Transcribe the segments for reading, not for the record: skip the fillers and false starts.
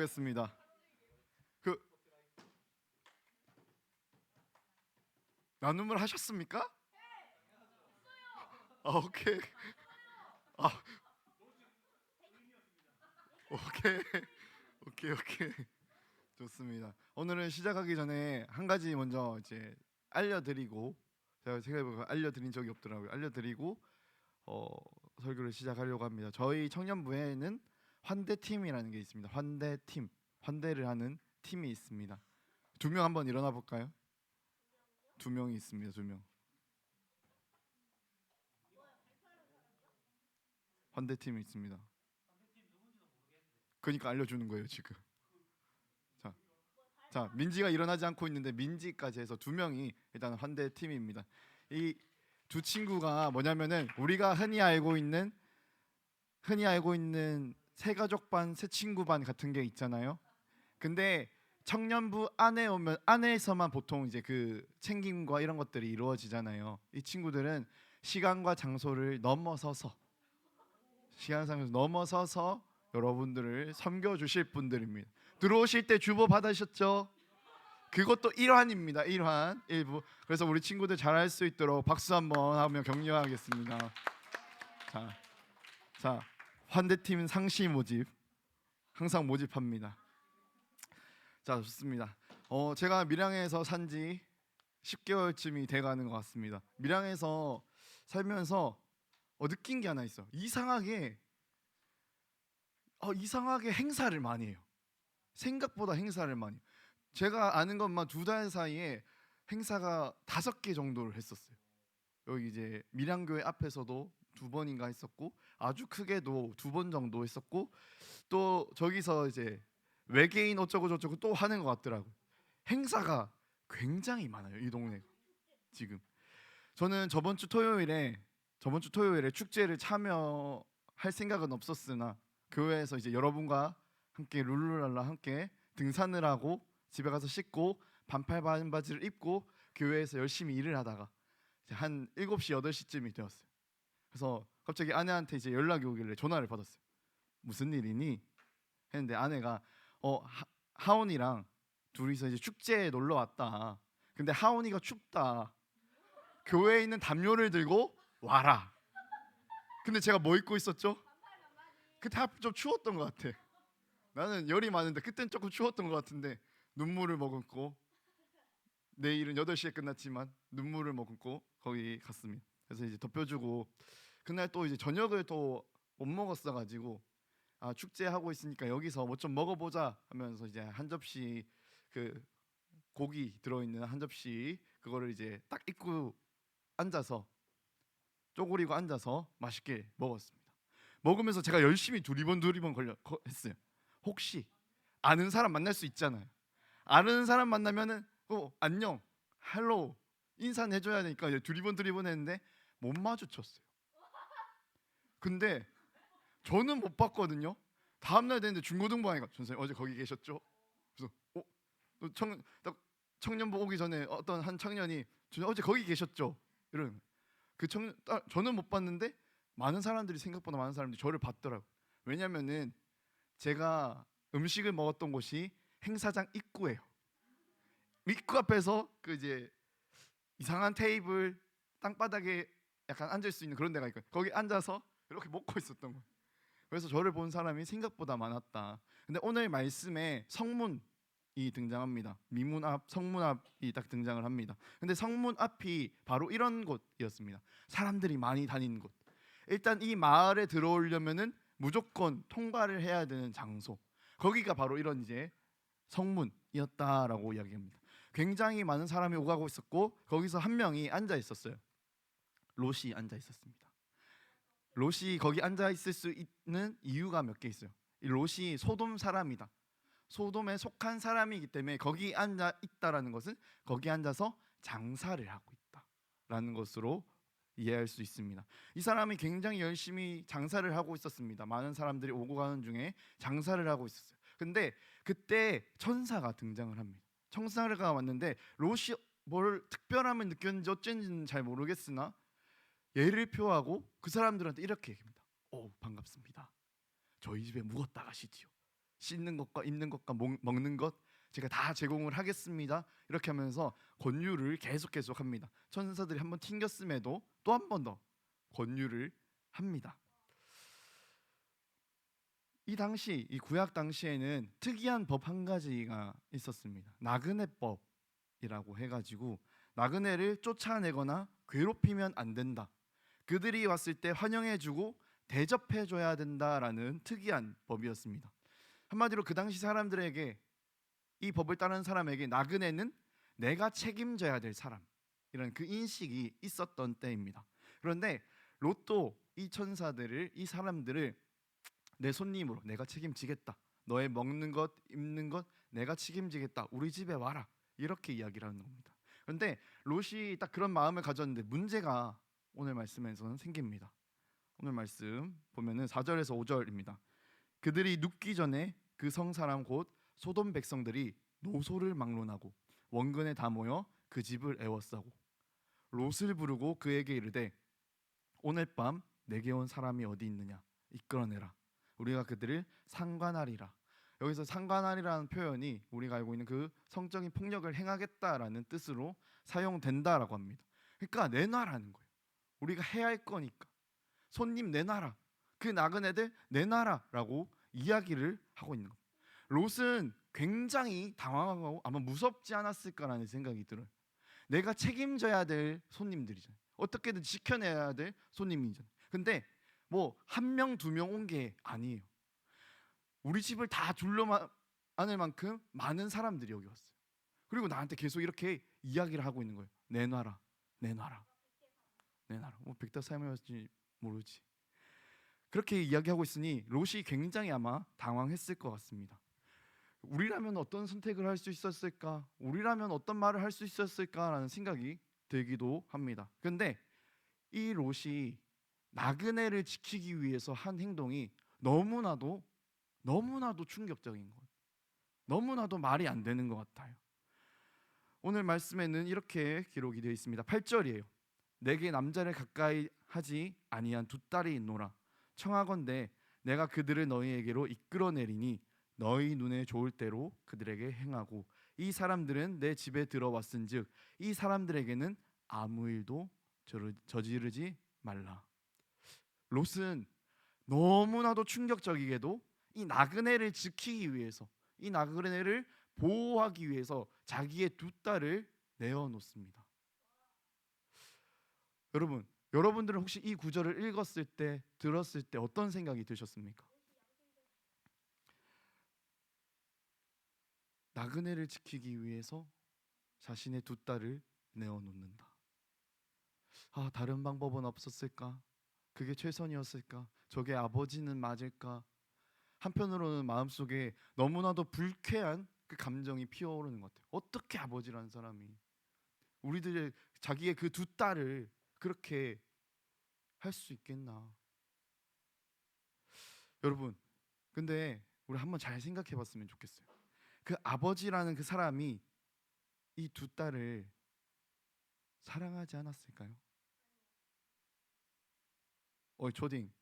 하겠습니다. 그 나눔을 하셨습니까? 오케이. 아, 오케이. 오케이. 좋습니다. 오늘은 시작하기 전에 한 가지 먼저 이제 알려드리고, 제가 생각해보면 알려드린 적이 없더라고요. 알려드리고 설교를 시작하려고 합니다. 저희 청년부에는 환대팀이라는 게 있습니다. 환대팀, 환대를 하는 팀이 있습니다. 2명 한번 일어나 볼까요? 2명이 있습니다. 2명. 환대팀이 있습니다. 그러니까 알려주는 거예요 지금. 자, 민지가 일어나지 않고 있는데 민지까지 해서 2명이 일단 환대팀입니다. 이 두 친구가 뭐냐면은 우리가 흔히 알고 있는 새가족반, 새친구반 같은 게 있잖아요. 근데 청년부 안에 오면 안에서만 보통 이제 그 챙김과 이런 것들이 이루어지잖아요. 이 친구들은 시간과 장소를 넘어서서 여러분들을 섬겨 주실 분들입니다. 들어오실 때 주보 받으셨죠? 그것도 일환입니다. 일부. 그래서 우리 친구들 잘할 수 있도록 박수 한번 하며 격려하겠습니다. 자, 환대팀 상시 모집 항상 모집합니다. 자, 좋습니다. 제가 밀양에서 산지 10개월쯤이 돼가는 것 같습니다. 밀양에서 살면서 느낀 게 하나 있어요. 이상하게 행사를 많이 해요. 생각보다 행사를 많이 해요. 제가 아는 것만 2달 사이에 행사가 5개 정도를 했었어요. 여기 이제 밀양교회 앞에서도 2번인가 했었고, 아주 크게도 2번 정도 했었고, 또 저기서 이제 외계인 어쩌고 저쩌고 또 하는 것 같더라고요. 행사가 굉장히 많아요, 이 동네가. 지금 저는 저번 주 토요일에 축제를 참여할 생각은 없었으나 교회에서 이제 여러분과 함께 룰루랄라 함께 등산을 하고 집에 가서 씻고 반팔 반바지를 입고 교회에서 열심히 일을 하다가 이제 한 7시 8시쯤이 되었어요. 그래서 갑자기 아내한테 이제 연락이 오길래 전화를 받았어요. 무슨 일이니? 했는데 아내가 하온이랑 둘이서 이제 축제에 놀러 왔다. 근데 하온이가 춥다. 교회에 있는 담요를 들고 와라. 근데 제가 뭐 입고 있었죠? 그때 좀 추웠던 것 같아. 나는 열이 많은데 그땐 조금 추웠던 것 같은데 눈물을 머금고, 내일은 8시에 끝났지만 눈물을 머금고 거기 갔습니다. 그래서 이제 덮여주고, 그날 또 이제 저녁을 또 못 먹었어가지고 축제 하고 있으니까 여기서 뭐 좀 먹어보자 하면서 이제 한 접시 그 고기 들어있는 한 접시 그거를 이제 딱 입고 앉아서 쪼그리고 앉아서 맛있게 먹었습니다. 먹으면서 제가 열심히 두리번 했어요. 혹시 아는 사람 만날 수 있잖아요. 아는 사람 만나면은 안녕, 헬로 인사는 해줘야 되니까 두리번 했는데 못 마주쳤어요. 근데 저는 못 봤거든요. 다음날 됐는데 중고등부하니까 선생님 어제 거기 계셨죠? 그래서 청년부 오기 전에 어떤 한 청년이 어제 거기 계셨죠? 이런 저는 못 봤는데 생각보다 많은 사람들이 저를 봤더라고요. 왜냐면은 제가 음식을 먹었던 곳이 행사장 입구예요. 입구 앞에서 그 이제 이상한 테이블 땅바닥에 약간 앉을 수 있는 그런 데가 있거든요. 거기 앉아서 이렇게 먹고 있었던 거예요. 그래서 저를 본 사람이 생각보다 많았다. 근데 오늘 말씀에 성문이 등장합니다. 미문 앞, 성문 앞이 딱 등장을 합니다. 근데 성문 앞이 바로 이런 곳이었습니다. 사람들이 많이 다니는 곳. 일단 이 마을에 들어오려면은 무조건 통과를 해야 되는 장소. 거기가 바로 이런 이제 성문이었다라고 이야기합니다. 굉장히 많은 사람이 오가고 있었고 거기서 한 명이 앉아 있었어요. 롯이 앉아 있었습니다. 롯이 거기 앉아 있을 수 있는 이유가 몇 개 있어요. 이 롯이 소돔 사람이다. 소돔에 속한 사람이기 때문에 거기 앉아 있다라는 것은 거기 앉아서 장사를 하고 있다라는 것으로 이해할 수 있습니다. 이 사람이 굉장히 열심히 장사를 하고 있었습니다. 많은 사람들이 오고 가는 중에 장사를 하고 있었어요. 근데 그때 천사가 등장을 합니다. 천사가 왔는데 롯이 뭘 특별함을 느꼈는지 어쩐지는 잘 모르겠으나 예를 표하고 그 사람들한테 이렇게 얘기합니다. 오, 반갑습니다. 저희 집에 묵었다 가시지요. 씻는 것과 입는 것과 먹는 것 제가 다 제공을 하겠습니다. 이렇게 하면서 권유를 계속 합니다. 천사들이 한번 튕겼음에도 또 한 번 더 권유를 합니다. 이 당시 이 구약 당시에는 특이한 법 한 가지가 있었습니다. 나그네법이라고 해가지고 나그네를 쫓아내거나 괴롭히면 안 된다. 그들이 왔을 때 환영해주고 대접해줘야 된다라는 특이한 법이었습니다. 한마디로 그 당시 사람들에게 이 법을 따르는 사람에게 나그네는 내가 책임져야 될 사람 이런 그 인식이 있었던 때입니다. 그런데 롯도 이 천사들을 이 사람들을 내 손님으로 내가 책임지겠다. 너의 먹는 것 입는 것 내가 책임지겠다. 우리 집에 와라. 이렇게 이야기를 하는 겁니다. 그런데 롯이 딱 그런 마음을 가졌는데 문제가 오늘 말씀에서는 생깁니다. 오늘 말씀 보면은 4절에서 5절입니다. 그들이 눕기 전에 그 성 사람 곧 소돔 백성들이 노소를 막론하고 원근에 다 모여 그 집을 애워싸고 롯을 부르고 그에게 이르되 오늘 밤 내게 온 사람이 어디 있느냐 이끌어내라 우리가 그들을 상관하리라. 여기서 상관하리라는 표현이 우리가 알고 있는 그 성적인 폭력을 행하겠다라는 뜻으로 사용된다라고 합니다. 그러니까 내놔라는 거예요. 우리가 해야 할 거니까 손님 내놔라. 그 나그네들 내놔라라고 이야기를 하고 있는 겁니다. 롯은 굉장히 당황하고 아마 무섭지 않았을까라는 생각이 들어요. 내가 책임져야 될 손님들이잖아요. 어떻게든 지켜내야 될 손님이잖아요. 근데 뭐 한 명 두 명 온 게 아니에요. 우리 집을 다 둘러안을 만큼 많은 사람들이 여기 왔어요. 그리고 나한테 계속 이렇게 이야기를 하고 있는 거예요. 내놔라, 내놔라, 내놔라. 뭐 백다사이머였지 모르지. 그렇게 이야기하고 있으니 롯이 굉장히 아마 당황했을 것 같습니다. 우리라면 어떤 선택을 할 수 있었을까? 우리라면 어떤 말을 할 수 있었을까라는 생각이 들기도 합니다. 그런데 이 롯이 나그네를 지키기 위해서 한 행동이 너무나도 충격적인 것, 너무나도 말이 안 되는 것 같아요. 오늘 말씀에는 이렇게 기록이 되어 있습니다. 8절이에요. 내게 남자를 가까이 하지 아니한 두 딸이 있노라. 청하건대 내가 그들을 너희에게로 이끌어내리니 너희 눈에 좋을 대로 그들에게 행하고 이 사람들은 내 집에 들어왔은즉 이 사람들에게는 아무 일도 저지르지 말라. 롯은 너무나도 충격적이게도 이 나그네를 지키기 위해서 이 나그네를 보호하기 위해서 자기의 두 딸을 내어놓습니다. 여러분들은 혹시 이 구절을 읽었을 때 들었을 때 어떤 생각이 드셨습니까? 나그네를 지키기 위해서 자신의 두 딸을 내어놓는다. 다른 방법은 없었을까? 그게 최선이었을까? 저게 아버지는 맞을까? 한편으로는 마음속에 너무나도 불쾌한 그 감정이 피어오르는 것 같아요. 어떻게 아버지라는 사람이 우리들의 자기의 그 두 딸을 그렇게 할 수 있겠나? 여러분, 근데 우리 한번 잘 생각해 봤으면 좋겠어요. 그 아버지라는 그 사람이 이 두 딸을 사랑하지 않았을까요? 초딩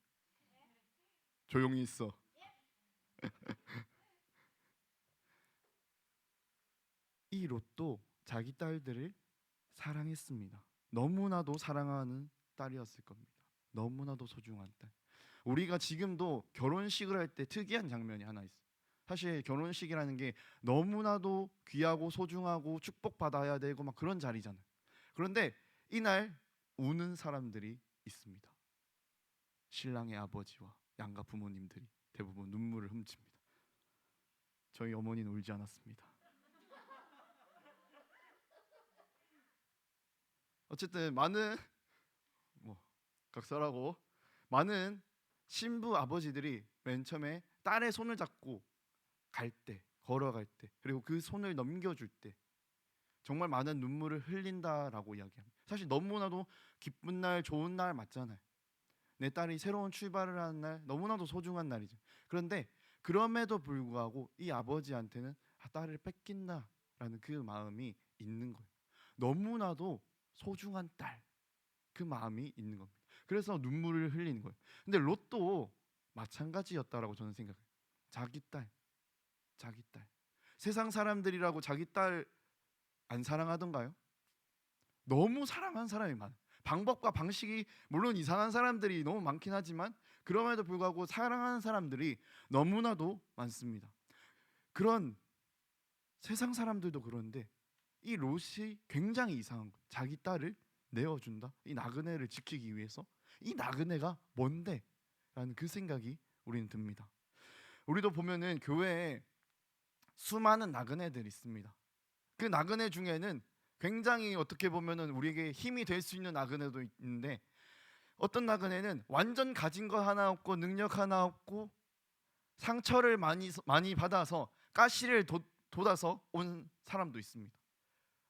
조용히 있어. 이 롯도 자기 딸들을 사랑했습니다. 너무나도 사랑하는 딸이었을 겁니다. 너무나도 소중한 딸. 우리가 지금도 결혼식을 할 때 특이한 장면이 하나 있어요. 사실 결혼식이라는 게 너무나도 귀하고 소중하고 축복받아야 되고 막 그런 자리잖아요. 그런데 이날 우는 사람들이 있습니다. 신랑의 아버지와 양가 부모님들이 대부분 눈물을 훔칩니다. 저희 어머니는 울지 않았습니다. 어쨌든 많은 각설하고 많은 신부 아버지들이 맨 처음에 딸의 손을 잡고 갈 때, 걸어갈 때, 그리고 그 손을 넘겨줄 때 정말 많은 눈물을 흘린다라고 이야기합니다. 사실 너무나도 기쁜 날, 좋은 날 맞잖아요. 내 딸이 새로운 출발을 하는 날 너무나도 소중한 날이죠. 그런데 그럼에도 불구하고 이 아버지한테는 딸을 뺏긴다라는 그 마음이 있는 거예요. 너무나도 소중한 딸, 그 마음이 있는 겁니다. 그래서 눈물을 흘리는 거예요. 근데 롯도 마찬가지였다라고 저는 생각해요. 자기 딸, 자기 딸. 세상 사람들이라고 자기 딸 안 사랑하던가요? 너무 사랑하는 사람이 많아요. 방법과 방식이 물론 이상한 사람들이 너무 많긴 하지만 그럼에도 불구하고 사랑하는 사람들이 너무나도 많습니다. 그런 세상 사람들도 그런데 이 롯이 굉장히 이상한 거예요. 자기 딸을 내어준다. 이 나그네를 지키기 위해서. 이 나그네가 뭔데? 라는 그 생각이 우리는 듭니다. 우리도 보면은 교회에 수많은 나그네들이 있습니다. 그 나그네 중에는 굉장히 어떻게 보면은 우리에게 힘이 될 수 있는 나그네도 있는데, 어떤 나그네는 완전 가진 거 하나 없고 능력 하나 없고 상처를 많이 받아서 가시를 돋아서 온 사람도 있습니다.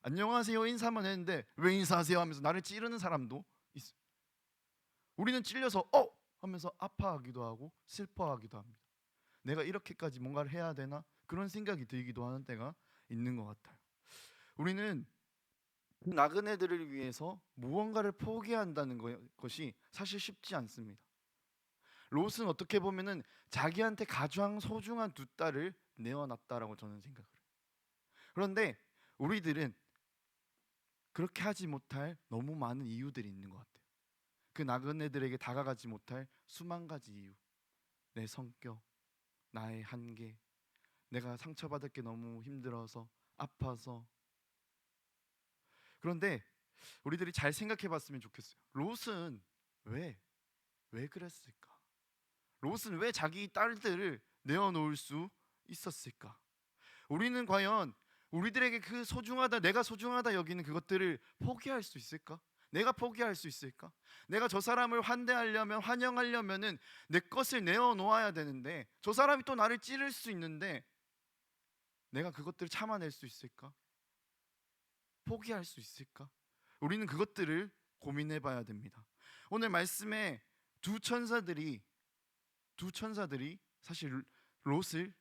안녕하세요 인사만 했는데 왜 인사하세요 하면서 나를 찌르는 사람도 있어요. 우리는 찔려서 하면서 아파하기도 하고 슬퍼하기도 합니다. 내가 이렇게까지 뭔가를 해야 되나 그런 생각이 들기도 하는 때가 있는 것 같아요. 우리는 나그네들을 위해서 무언가를 포기한다는 것이 사실 쉽지 않습니다. 롯은 어떻게 보면은 자기한테 가장 소중한 두 딸을 내어놨다라고 저는 생각을 해요. 그런데 우리들은 그렇게 하지 못할 너무 많은 이유들이 있는 것 같아요. 그 나그네들에게 다가가지 못할 수만 가지 이유. 내 성격, 나의 한계, 내가 상처받을 게 너무 힘들어서, 아파서. 그런데 우리들이 잘 생각해 봤으면 좋겠어요. 롯은 왜 그랬을까? 롯은 왜 자기 딸들을 내어놓을 수 있었을까? 우리는 과연 우리들에게 그 소중하다, 내가 소중하다 여기는 그것들을 포기할 수 있을까? 내가 포기할 수 있을까? 내가 저 사람을 환대하려면, 환영하려면은 내 것을 내어놓아야 되는데, 저 사람이 또 나를 찌를 수 있는데 내가 그것들을 참아낼 수 있을까? 포기할 수 있을까? 우리는 그것들을 고민해 봐야 됩니다. 오늘 말씀에 두 천사들이 사실 롯을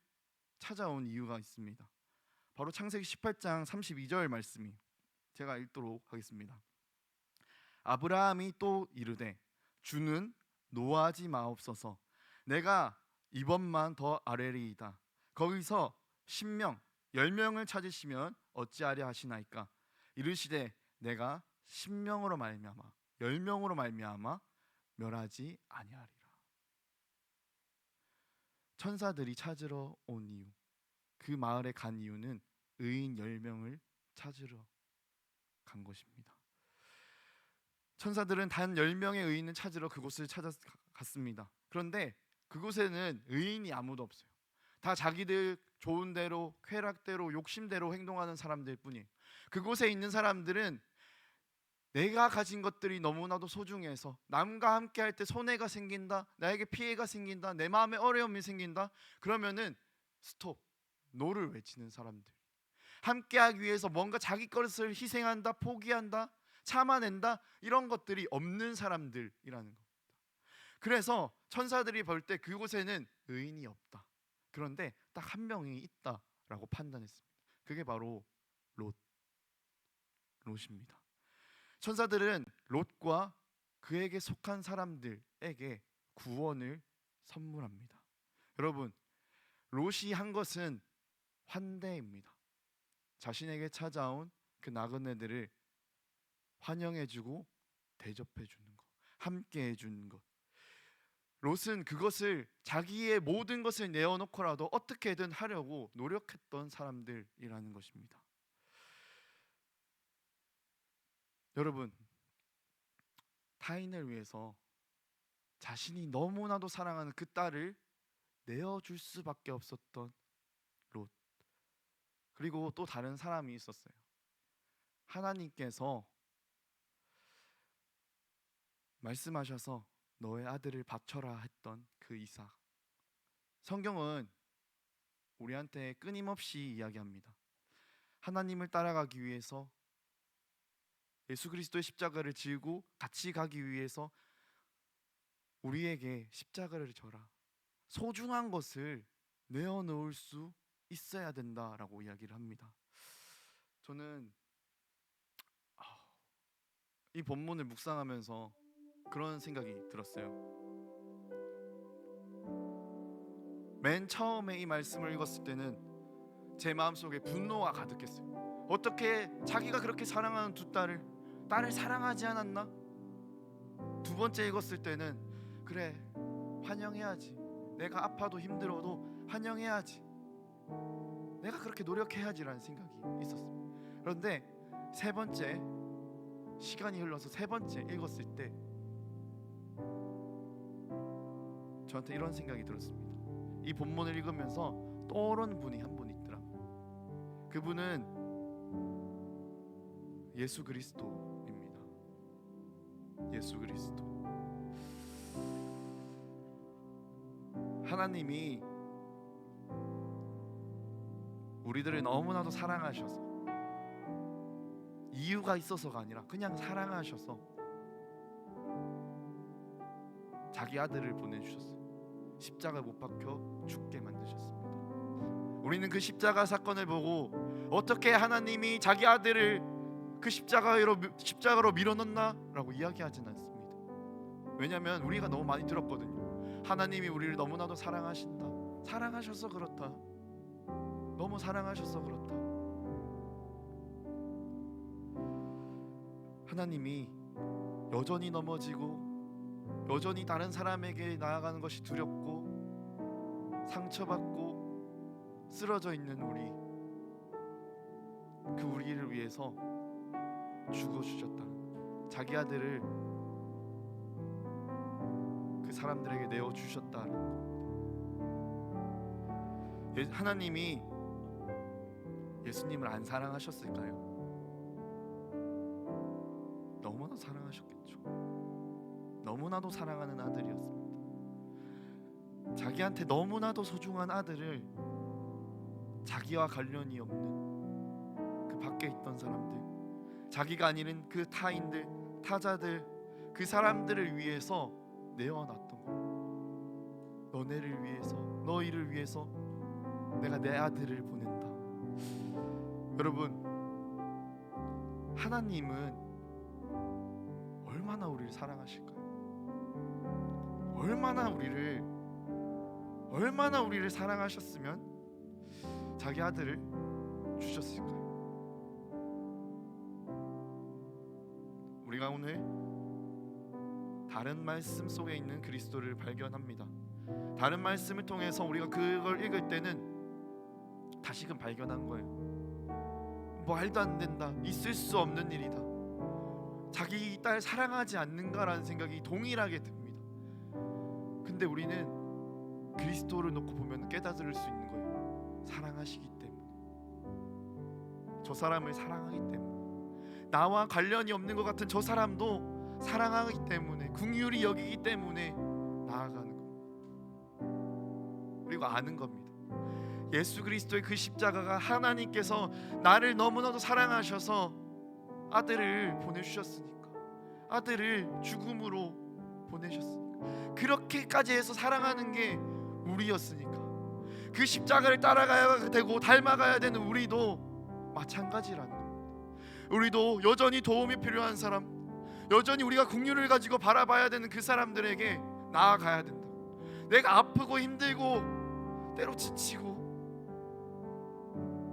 찾아온 이유가 있습니다. 바로 창세기 18장 32절 말씀이, 제가 읽도록 하겠습니다. 아브라함이 또 이르되 주는 노하지 마옵소서. 내가 이번만 더 아뢰리이다. 거기서 10명 10명을 찾으시면 어찌하려 하시나이까. 이르시되 내가 10명으로 말미암아 10명으로 말미암아 멸하지 아니하리라. 천사들이 찾으러 온 이유, 그 마을에 간 이유는 의인 10명을 찾으러 간 것입니다. 천사들은 단 10명의 의인을 찾으러 그곳을 찾아갔습니다. 그런데 그곳에는 의인이 아무도 없어요. 다 자기들 좋은 대로, 쾌락대로, 욕심대로 행동하는 사람들 뿐이에요. 그곳에 있는 사람들은 내가 가진 것들이 너무나도 소중해서 남과 함께 할 때 손해가 생긴다, 나에게 피해가 생긴다, 내 마음에 어려움이 생긴다, 그러면은 스톱, 노를 외치는 사람들, 함께하기 위해서 뭔가 자기 것을 희생한다, 포기한다, 참아낸다, 이런 것들이 없는 사람들이라는 겁니다. 그래서 천사들이 볼 때 그곳에는 의인이 없다. 그런데 딱 한 명이 있다라고 판단했습니다. 그게 바로 롯입니다. 천사들은 롯과 그에게 속한 사람들에게 구원을 선물합니다. 여러분, 롯이 한 것은 환대입니다. 자신에게 찾아온 그 나그네들을 환영해주고 대접해주는 것, 함께해주는 것. 롯은 그것을, 자기의 모든 것을 내어놓고라도 어떻게든 하려고 노력했던 사람들이라는 것입니다. 여러분, 타인을 위해서 자신이 너무나도 사랑하는 그 딸을 내어줄 수밖에 없었던 롯. 그리고 또 다른 사람이 있었어요. 하나님께서 말씀하셔서 너의 아들을 바쳐라 했던 그 이삭. 성경은 우리한테 끊임없이 이야기합니다. 하나님을 따라가기 위해서, 예수 그리스도의 십자가를 지고 같이 가기 위해서 우리에게 십자가를 져라, 소중한 것을 내어놓을 수 있어야 된다라고 이야기를 합니다. 저는 이 본문을 묵상하면서 그런 생각이 들었어요. 맨 처음에 이 말씀을 읽었을 때는 제 마음속에 분노가 가득했어요. 어떻게 자기가 그렇게 사랑하는 두 딸을 사랑하지 않았나? 두 번째 읽었을 때는 그래, 환영해야지. 내가 아파도 힘들어도 환영해야지. 내가 그렇게 노력해야지라는 생각이 있었어요. 그런데 세 번째, 시간이 흘러서 세 번째 읽었을 때 저한테 이런 생각이 들었습니다. 이 본문을 읽으면서 떠오른 분이 한 분 있더라고요. 그분은 예수 그리스도입니다. 예수 그리스도. 하나님이 우리들을 너무나도 사랑하셔서, 이유가 있어서가 아니라 그냥 사랑하셔서 자기 아들을 보내주셨어요. 십자가에 못 박혀 죽게 만드셨습니다. 우리는 그 십자가 사건을 보고 어떻게 하나님이 자기 아들을 그 십자가로 밀어넣나? 라고 이야기하진 않습니다. 왜냐하면 우리가 너무 많이 들었거든요. 하나님이 우리를 너무나도 사랑하신다. 사랑하셔서 그렇다. 너무 사랑하셔서 그렇다. 하나님이 여전히 넘어지고 여전히 다른 사람에게 나아가는 것이 두렵고 상처받고 쓰러져 있는 우리를 위해서 죽어주셨다. 자기 아들을 그 사람들에게 내어주셨다는 겁니다. 하나님이 예수님을 안 사랑하셨을까요? 너무나 사랑하셨겠죠. 너무나도 사랑하는 아들이었습니다. 자기한테 너무나도 소중한 아들을 자기와 관련이 없는 그 밖에 있던 사람들, 자기가 아닌 그 타인들, 타자들, 그 사람들을 위해서 내어놨던 거예요. 너네를 위해서, 너희를 위해서 내가 내 아들을 보낸다. 여러분, 하나님은 얼마나 우리를 사랑하실까요? 얼마나 우리를 사랑하셨으면 자기 아들을 주셨을까요? 우리가 오늘 다른 말씀 속에 있는 그리스도를 발견합니다. 다른 말씀을 통해서 우리가 그걸 읽을 때는 다시금 발견한 거예요. 말도 안 된다, 있을 수 없는 일이다, 자기 딸 사랑하지 않는가라는 생각이 동일하게 듭니다. 근데 우리는 그리스도를 놓고 보면 깨달을 수 있는 거예요. 사랑하시기 때문에, 저 사람을 사랑하기 때문에, 나와 관련이 없는 것 같은 저 사람도 사랑하기 때문에, 긍휼히 여기기 때문에 나아가는 겁니다. 그리고 아는 겁니다. 예수 그리스도의 그 십자가가 하나님께서 나를 너무나도 사랑하셔서 아들을 보내주셨으니까, 아들을 죽음으로 보내셨으니까, 그렇게까지 해서 사랑하는 게 우리였으니까, 그 십자가를 따라가야 되고 닮아가야 되는 우리도 마찬가지라는 겁니다. 우리도 여전히 도움이 필요한 사람, 여전히 우리가 긍휼을 가지고 바라봐야 되는 그 사람들에게 나아가야 된다. 내가 아프고 힘들고 때로 지치고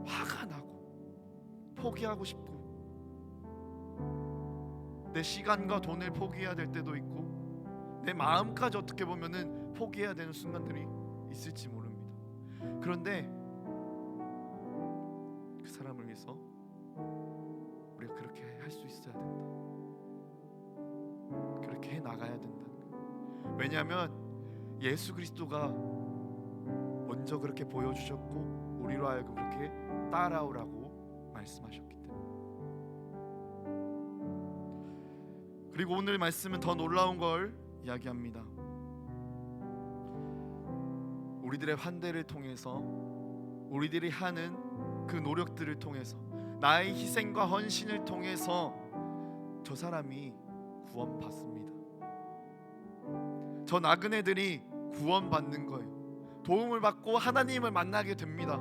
화가 나고 포기하고 싶고 내 시간과 돈을 포기해야 될 때도 있고 내 마음까지 어떻게 보면은 포기해야 되는 순간들이 있을지 모릅니다. 그런데 그 사람을 위해서 우리가 그렇게 할 수 있어야 된다. 그렇게 해 나가야 된다는 거예요. 왜냐하면 예수 그리스도가 먼저 그렇게 보여주셨고 우리로 하여금 그렇게 따라오라고 말씀하셨기 때문에. 그리고 오늘 말씀은 더 놀라운 걸 이야기합니다. 우리들의 환대를 통해서, 우리들이 하는 그 노력들을 통해서, 나의 희생과 헌신을 통해서 저 사람이 구원받습니다. 저 나그네들이 구원받는 거예요. 도움을 받고 하나님을 만나게 됩니다.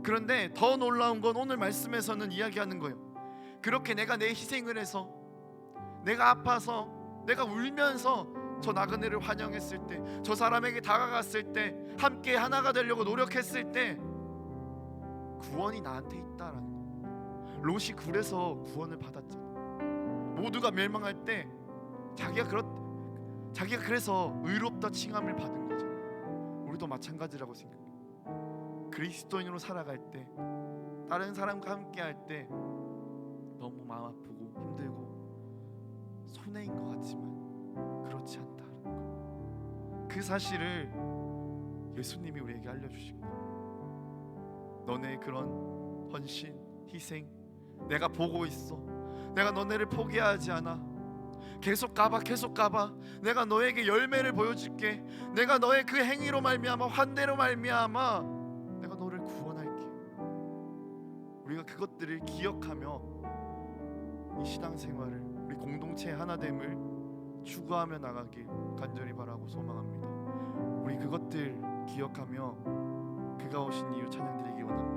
그런데 더 놀라운 건 오늘 말씀에서는 이야기하는 거예요. 그렇게 내가 내 희생을 해서, 내가 아파서, 내가 울면서 저 나그네를 환영했을 때, 저 사람에게 다가갔을 때, 함께 하나가 되려고 노력했을 때 구원이 나한테 있다라는 거. 롯이 굴에서 구원을 받았잖아. 모두가 멸망할 때 자기가 그래서 의롭다 칭함을 받은 거죠. 우리도 마찬가지라고 생각해. 그리스도인으로 살아갈 때, 다른 사람과 함께 할 때 너무 마음 아프고 힘들고 손해인 것 같지만 그렇지 않다는 거. 그 사실을 예수님이 우리에게 알려주신 거예요. 너네의 그런 헌신, 희생 내가 보고 있어. 내가 너네를 포기하지 않아. 계속 가봐. 내가 너에게 열매를 보여줄게. 내가 너의 그 행위로 말미암아, 환대로 말미암아 내가 너를 구원할게. 우리가 그것들을 기억하며 이 신앙생활을, 우리 공동체의 하나됨을 추구하며 나가길 간절히 바라고 소망합니다. 우리 그것들 기억하며 그가 오신 이유 찬양드리기 원합니다.